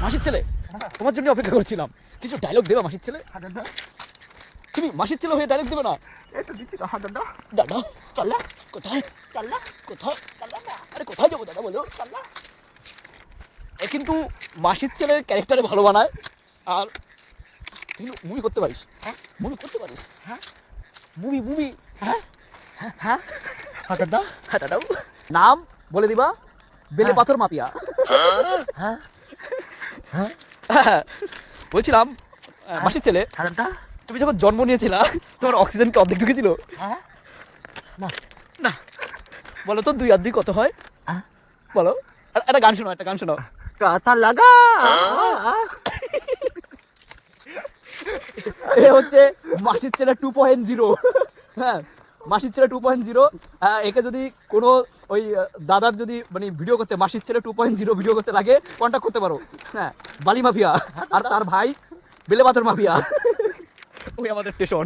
মাসির ছেলে, তোমার জন্য অপেক্ষা করছিলাম। কিছু ডায়লগ দেবা মাসির ছেলে? তুমি মাসির ছেলে হয়ে ডায়লগ দেবে না? এই তো দিচ্ছি তো, দাদা দাদা চলা কোথায়? চলা কোথায়? চলা না আরে কোথায় যাবো দাদা বলো? চলা। এ কিন্তু মাসির ছেলের ক্যারেক্টারে ভালো বানায়। আর কিন্তু মুভি করতে পারিস। হ্যাঁ মুভি করতে পারিস। হ্যাঁ মুভি হ্যাঁ হ্যাঁ দাদা হ্যাঁ দাদাও। নাম বলে দিবা, বেলে পাথর মাপিয়া। হ্যাঁ বলছিলাম মাসির ছেলে, দাদা তুমি যখন জন্ম নিয়েছিলা তোমার অক্সিজেন কি অর্ধেক ঢুকেছিল? হ্যাঁ না না। বলো তো 2 আর 2 কত হয়? হ্যাঁ বলো। একটা গান শোনো, একটা গান শোনো। কথা লাগা এ হচ্ছে মাসির ছেলে 2.0। হ্যাঁ, মাসির ছেলে 2.0। একে যদি কোনো ওই দাদার যদি মানে ভিডিও করতে মাসির ছেলে 2.0 ভিডিও করতে লাগে, কন্ট্যাক্ট করতে পারো। হ্যাঁ, বালি মাফিয়া আর তার ভাই বেলে পাথর মাফিয়া। ওই আমাদের স্টেশন।